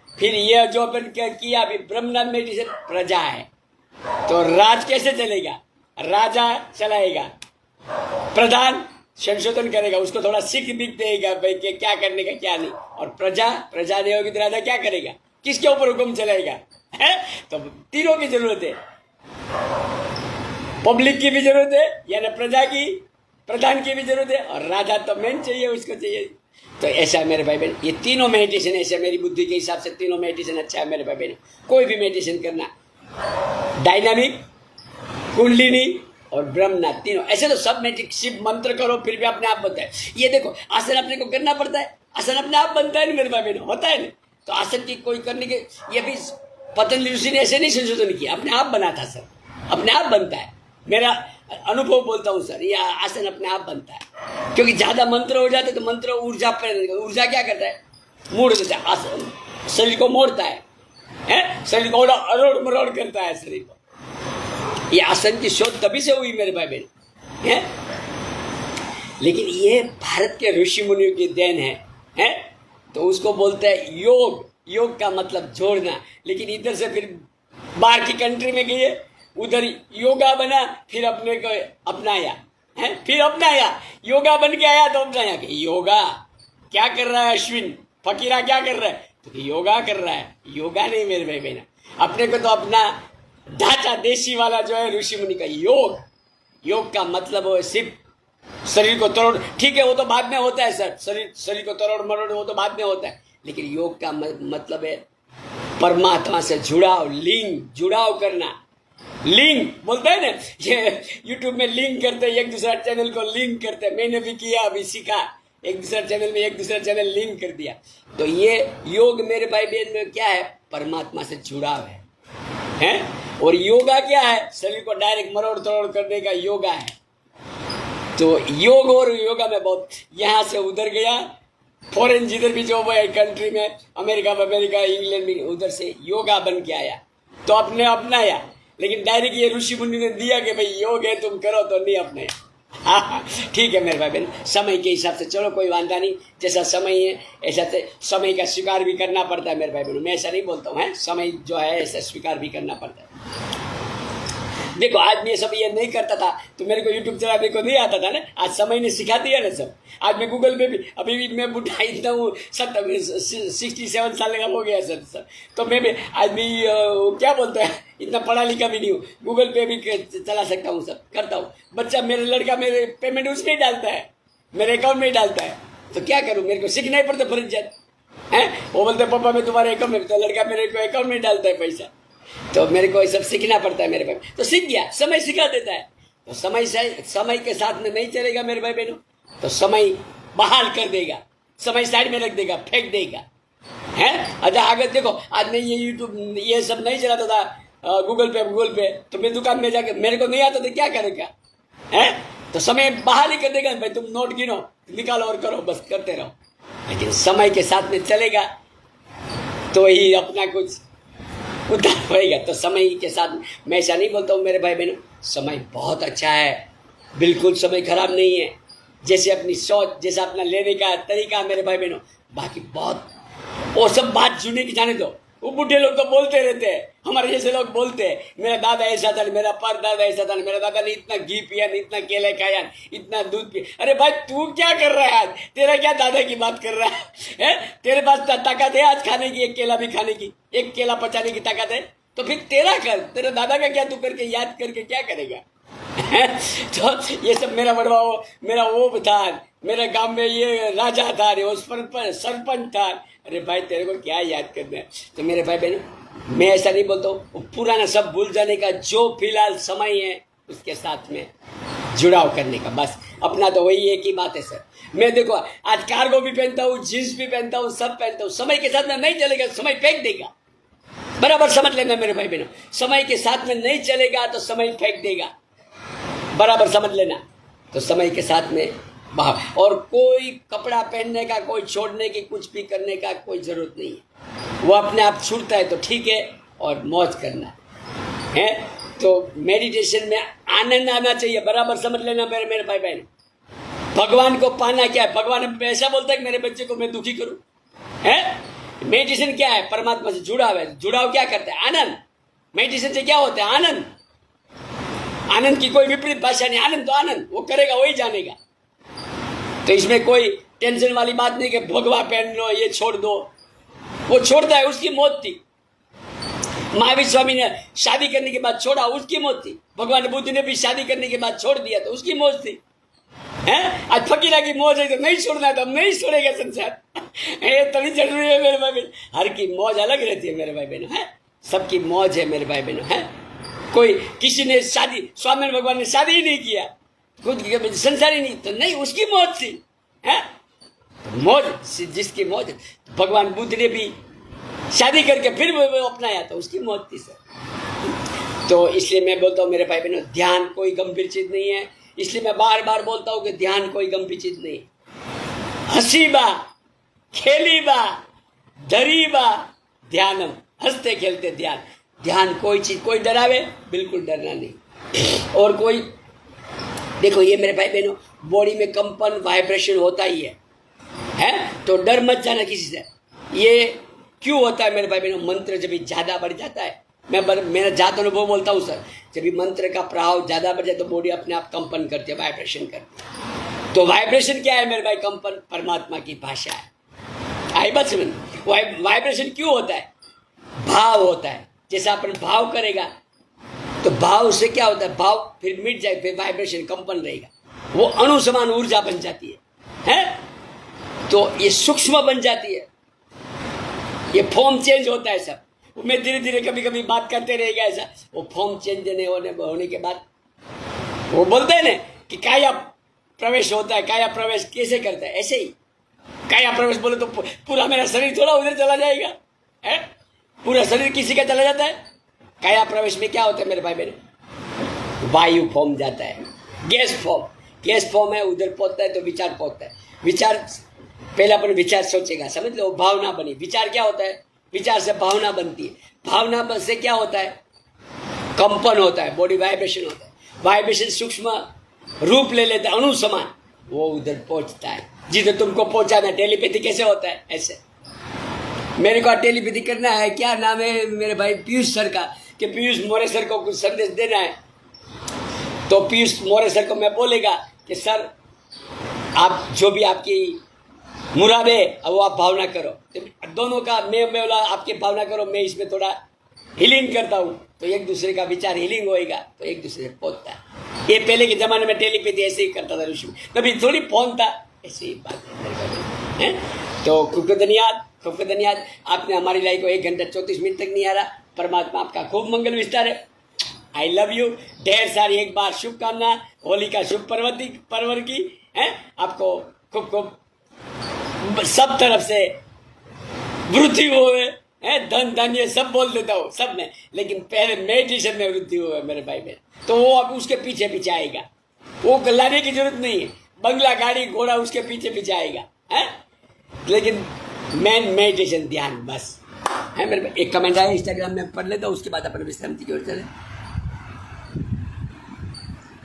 फिर यह जो अपन किया अभी ब्रह्मनाथ मेडिटेशन प्रजा है। तो राज कैसे चलेगा, राजा चलाएगा, प्रधान संशोधन करेगा, उसको थोड़ा सीख दिख देगा भाई कि क्या करने का क्या नहीं, और प्रजा नहीं होगी तो राजा क्या करेगा, किसके ऊपर हुक्म चलाएगा, है तो तीनों की जरूरत है, पब्लिक की भी जरूरत है यानी प्रजा की, प्रधान की भी जरूरत है, और राजा तो मेन चाहिए, उसको चाहिए। तो ऐसा मेरे भाई बहन, ये तीनों मेडिटेशन ऐसे मेरी बुद्धि के हिसाब से तीनों मेडिटेशन अच्छा है मेरे भाई बहन, कोई भी मेडिटेशन करना, डायनामिक, कुंडलिनी और ब्रह्मनाथ तीनों, ऐसे तो सब मेडिटेशन शिव मंत्र करो फिर भी अपने आप बनता है। ये देखो आसन अपने को करना पड़ता है, आसन अपने आप बनता है ना मेरे भाई बहन, होता है ना, तो आसन की कोई करने के, ये भी पतंजलि ऋषि ने ऐसे नहीं संशोधन किया, अपने आप बना था सर, अपने आप बनता है, मेरा अनुभव बोलता हूँ सर, ये आसन अपने आप बनता है, क्योंकि ज़्यादा मंत्र हो जाते तो मंत्र ऊर्जा पर, ऊर्जा क्या करता है, मोड़ देता है, आसन शरीर को मोड़ता है, शरीर को अरोड़ मरोड़ करता है शरीर को। ये आसन की शोध तभी से हुई मेरे भाई बहन, है लेकिन ये भारत के ऋषि मुनियों की देन है तो उसको बोलते हैं योग, योग का मतलब जोड़ना, लेकिन इधर से फिर बाहर की कंट्री में गए, उधर योगा बना, फिर अपने को अपनाया है, फिर अपनाया, योगा बन के आया तो अपनाया कि योगा क्या कर रहा है अश्विन फकीरा, क्या कर रहा है, तो योगा कर रहा है। योगा नहीं मेरे भाई बहन, अपने को तो अपना ढांचा देशी वाला जो है ऋषि मुनि का योग, योग का मतलब वो सिर्फ शरीर को तोड़, ठीक है वो तो बाद में होता है सर, शरीर को तोड़ मरोड़ वो तो बाद में होता है, लेकिन योग का मतलब है परमात्मा से जुड़ाव, लिंग जुड़ाव करना। लिंक बोलते हैं ना, ये यूट्यूब में लिंक करते हैं, एक दूसरा चैनल को लिंक करते हैं, मैंने भी किया, अभी सीखा, एक दूसरा चैनल में एक दूसरा चैनल लिंक कर दिया। तो ये योग मेरे भाई बहन में क्या है, परमात्मा से जुड़ाव है? और योगा क्या है, शरीर को डायरेक्ट मरोड़ तोड़ करने का योगा है। तो योग और योगा में बहुत, यहाँ से उधर गया, फॉरेन जिधर भी जो है कंट्री में, अमेरिका इंग्लैंड में, उधर से योगा बन के आया तो अपने अपनाया, लेकिन डायरेक्ट ये ऋषि मुनि ने दिया कि भाई योग है तुम करो, तो नहीं अपने। ठीक है मेरे भाई बहन, समय के हिसाब से चलो कोई वादा नहीं, जैसा समय है ऐसा समय का स्वीकार भी करना पड़ता है मेरे भाई बहनों, मैं ऐसा नहीं बोलता हूँ, समय जो है ऐसा स्वीकार भी करना पड़ता है। देखो आज मैं सब ये नहीं करता था तो मेरे को यूट्यूब चलाने को नहीं आता था ना, आज समय ने सिखा दिया ना सब। आज मैं गूगल पे भी, अभी भी मैं बुढ़ा इतना हूँ, 67 साल का हो गया सर, तो मैं भी आज भी क्या बोलता है, इतना पढ़ा लिखा भी नहीं हूँ, गूगल पे भी चला सकता हूँ, सब करता हूँ। बच्चा मेरा लड़का मेरे पेमेंट उसमें ही डालता है, मेरे अकाउंट में ही डालता है, तो क्या करूँ, मेरे को सीखना ही पड़ता फर्ज है। वो बोलते पापा मैं तुम्हारे अकाउंट में, तो लड़का मेरे को अकाउंट में डालता है पैसा, तो मेरे को ये सब सीखना पड़ता है मेरे भाई, तो सीख गया, समय सिखा देता है। तो समय के साथ में नहीं चलेगा मेरे भाई बहनों, तो समय बहाल कर देगा, समय साइड में रख देगा, फेंक देगा, है। अच्छा अगर देखो आज मैं ये यूट्यूब ये सब नहीं चलाता था, गूगल पे, तो मैं दुकान में जाकर, मेरे को नहीं आता तो क्या करेगा, है, तो समय बहाल ही कर देगा, भाई तुम नोट गिनो, निकालो और करो, बस करते रहो। लेकिन समय के साथ में चलेगा तो ही अपना कुछ उद्धार होएगा। तो समय के साथ मैं ऐसा नहीं बोलता हूँ मेरे भाई बहनों, समय बहुत अच्छा है, बिल्कुल समय खराब नहीं है, जैसे अपनी सोच, जैसा अपना लेने का तरीका मेरे भाई बहनों, बाकी बहुत वो सब बात सुनने की जाने दो। वो बूढ़े लोग तो बोलते रहते हैं, हमारे जैसे लोग बोलते हैं, मेरा दादा ऐसा था, मेरा परदादा ऐसा था, मेरा दादा ने इतना घी पिया, इतना केले खाया, इतना दूध पिया। अरे भाई तू क्या कर रहा है आज, तेरा क्या दादा की बात कर रहा है? तेरे पास ताकत है आज खाने की, एक केला भी खाने की, एक केला पचाने की ताकत है, तो फिर तेरा कर, तेरे दादा का क्या तू करके याद करके क्या करेगा? तो ये सब मेरा बड़वा, मेरा वो था, मेरे गांव में ये राजा था, वो सरपंच था। अरे भाई तेरे को क्या याद करना है? तो मेरे भाई बहन मैं ऐसा नहीं बोलता हूँ, पुराना सब भूल जाने का, जो फिलहाल समय है उसके साथ में जुड़ाव करने का, बस अपना तो वही एक ही बात है सर। मैं देखो आज कार्गो भी पहनता हूँ, जीन्स भी पहनता हूँ, सब पहनता हूँ, समय के साथ में नहीं चलेगा, समय फेंक देगा। बराबर समझ लेना मेरे भाई बहनों, समय के साथ में नहीं चलेगा तो समय फेंक देगा, बराबर समझ लेना। तो समय के साथ में और कोई कपड़ा पहनने का, कोई छोड़ने की, कुछ भी करने का कोई जरूरत नहीं है, वो अपने आप छूटता है तो ठीक है, और मौज करना है। तो मेडिटेशन में आनंद आना चाहिए, बराबर समझ लेना मेरे भाई बहन। भगवान को पाना क्या है? भगवान ऐसा बोलता है कि मेरे बच्चे को मैं दुखी करूं, है? मेडिटेशन क्या है? परमात्मा से जुड़ाव है। जुड़ाव क्या करता है? आनंद। मेडिटेशन से क्या होता है? आनंद। आनंद की कोई विपरीत भाषा नहीं, आनंद तो आनंद, वो करेगा वही जानेगा। तो इसमें कोई टेंशन वाली बात नहीं कि भगवा पहन लो, ये छोड़ दो, वो छोड़ता है, उसकी मौत थी। महावीर स्वामी ने शादी करने के बाद छोड़ा, उसकी मौत थी। भगवान बुद्ध ने भी शादी करने के बाद छोड़ दिया, तो उसकी मौत थी। हैं? आज फकीरा की मौज है तो नहीं छोड़ना है, तो हम नहीं छोड़ेगा संसार। ये तभी जरूरी है मेरे भाई बहन। हर की मौज अलग रहती है मेरे भाई बहनों, है सबकी मौज है मेरे भाई बहनों, है। कोई किसी ने शादी, स्वामी भगवान ने शादी ही नहीं किया, खुद संसार ही नहीं, तो नहीं, उसकी मौज थी, है मौज, जिसकी मौज। भगवान बुद्ध ने भी शादी करके फिर वो अपनाया, तो उसकी मौत थी सर। तो इसलिए मैं बोलता हूँ मेरे भाई बहनों, ध्यान कोई गंभीर चीज नहीं है। इसलिए मैं बार बार बोलता हूँ कि ध्यान कोई गंभीर चीज नहीं। हंसी बा, खेली बा, धरी बा ध्यानम, हंसते खेलते ध्यान। ध्यान कोई चीज, कोई डरावे, बिल्कुल डरना नहीं। और कोई देखो, ये मेरे भाई बहनों, बॉडी में कंपन, वाइब्रेशन होता ही है, तो डर मत जाना किसी से। ये क्यों होता है मेरे भाई बहनों? मंत्र जब भी ज़्यादा बढ़ जाता है, मेरा जात अनुभव बोलता हूँ सर, जब भी मंत्र का प्रभाव ज़्यादा बढ़ जाए तो बॉडी अपने आप कंपन करती है, वाइब्रेशन करती है। तो वाइब्रेशन क्या है मेरे भाई? कंपन परमात्मा की भाषा है। आई बात समझ? वाइब्रेशन क्यों होता है? भाव होता है। जैसे अपन भाव करेगा तो भाव से क्या होता है? भाव फिर मिट जाए, फिर वाइब्रेशन कंपन रहेगा, वो अणु समान ऊर्जा बन जाती है? तो ये सूक्ष्म बन जाती है, ये फॉर्म चेंज होता है सब। मैं धीरे धीरे कभी कभी बात करते रहेगा ऐसा, वो फॉर्म चेंज होने के बाद वो बोलते हैं ना कि काया प्रवेश होता है। काया प्रवेश कैसे करता है? ऐसे ही काया प्रवेश बोले तो पूरा मेरा शरीर थोड़ा उधर चला जाएगा, है? पूरा शरीर किसी का चला जाता है। काया प्रवेश में क्या होता है मेरे भाई बहन? वायु फॉर्म जाता है, गैस फॉर्म है, उधर पहुंचता है तो विचार पहुंचता है। विचार पहले अपन विचार सोचेगा, समझ लो, भावना बनी। विचार क्या होता है? विचार से भावना बनती है, भावना से क्या होता है? कंपन होता है, बॉडी वाइब्रेशन होता है। वाइब्रेशन सूक्ष्म रूप ले लेता है, अणु समान, वो उधर पहुंचता है जिधर तुमको पहुंचाना है। टेलीपैथी कैसे होता है? ऐसे मेरे को टेलीपैथी करना है, क्या नाम है मेरे भाई? पीयूष सर का, कि पीयूष मोरे सर को कुछ संदेश देना है। तो पीयूष मोरे सर को मैं बोलेगा कि सर आप जो भी आपकी मुराद है वो आप भावना करो। तो दोनों का मैं बोला आपकी भावना करो, मैं इसमें थोड़ा हीलिंग करता हूँ, तो एक दूसरे का विचार हीलिंग होएगा, तो एक दूसरे से पहुंचता है। ये पहले के ज़माने में टेलीपैथी ऐसे ही करता था ऋषि, कभी थोड़ी फोन था, ऐसे ही बात है। तो खूब धन्यवाद। आपने हमारी लाइफ को 1 घंटा 34 मिनट तक नहीं आ रहा। परमात्मा आपका खूब मंगल विस्तार है। आई लव यू। ढेर सारी एक बार शुभकामना होली का शुभ पर्व की है आपको। खूब सब तरफ से वृद्धि हुए है, धन धान्य सब बोल देता हूँ सब में, लेकिन पहले मेडिटेशन में वृद्धि हुआ है मेरे भाई बहन। तो वो अब उसके पीछे पीछे आएगा, वो लाने की जरूरत नहीं है, बंगला गाड़ी घोड़ा उसके पीछे पीछे आएगा है, लेकिन मेन मेडिटेशन ध्यान बस है मेरे। एक कमेंट आया इंस्टाग्राम में, पढ़ लेता हूँ, उसके बाद अपन विश्रांति की ओर चले।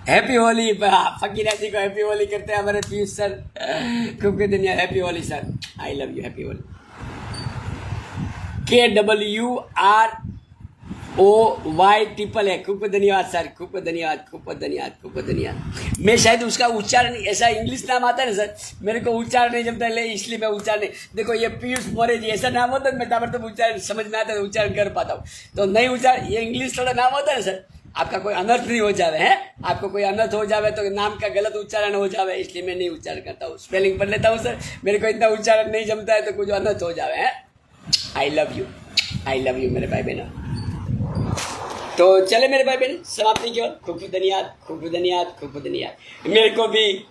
हैप्पी होली। फकीरा जी को हैप्पी होली करते हैं हमारे पीयूष सर, खूब धन्यवाद। Happy Holi sir, I love you. Happy Holi. KWROY है, खूब धन्यवाद सर, खूब धन्यवाद। मैं शायद उसका उच्चारण ऐसा इंग्लिश नाम आता है ना सर, मेरे को उच्चारण नहीं जमता है, इसलिए मैं उच्चारण नहीं। देखो ये पीयूष मोरे जी ऐसा नाम होता है, मैं ताबड़तोड़ उच्चारण समझ में आता है, उच्चारण कर पाता हूँ। तो नहीं उच्चारण, ये इंग्लिश थोड़ा नाम होता है ना सर, आपका कोई अनर्थ नहीं हो जावे है, आपको कोई अनर्थ हो जावे तो नाम का गलत उच्चारण हो जावे, इसलिए मैं नहीं उच्चारण करता हूँ, स्पेलिंग पढ़ लेता हूँ सर। मेरे को इतना उच्चारण नहीं जमता है तो कुछ अनर्थ हो जावे है। आई लव यू मेरे भाई बहनों। तो चले मेरे भाई बहन समाप्ति की ओर। खूब धन्यवाद। मेरे को भी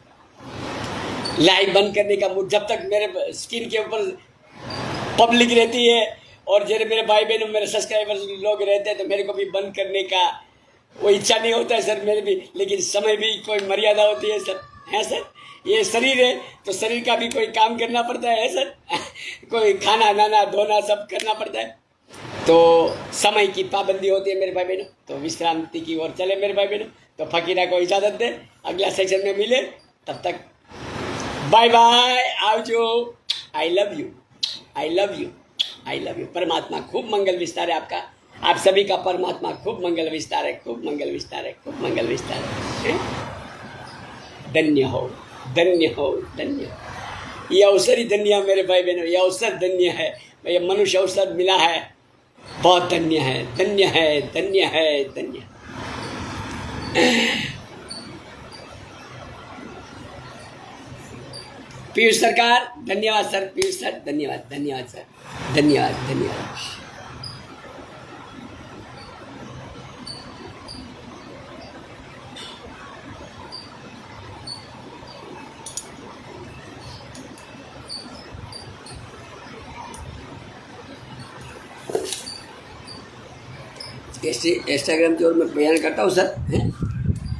लाइव बंद करने का मूड, जब तक मेरे स्क्रीन के ऊपर पब्लिक रहती है और जब मेरे भाई बहनों मेरे सब्सक्राइबर्स लोग रहते हैं तो मेरे को भी बंद करने का वो इच्छा नहीं होता है सर मेरे भी, लेकिन समय भी कोई मर्यादा होती है सर, है सर। ये शरीर है तो शरीर का भी कोई काम करना पड़ता है सर कोई खाना नाना धोना सब करना पड़ता है, तो समय की पाबंदी होती है मेरे भाई बहनों। तो विश्रांति की ओर चले मेरे भाई बहनों। तो फकीरा को इजाज़त दे, अगला सेक्शन में मिले, तब तक बाय बाय, आवजो। I love you. परमात्मा खूब मंगल विस्तार है आपका, आप सभी का परमात्मा खूब मंगल विस्तार है। धन्य हो। ये अवसर ही धन्य है मेरे भाई बहनों, ये अवसर धन्य है, ये मनुष्य अवसर मिला है, बहुत धन्य है। पीयूष सरकार धन्यवाद सर, पीयूष सर धन्यवाद सर, धन्यवाद। इंस्टाग्राम की ओर मैं बयान करता हूँ सर,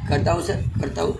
करता हूँ।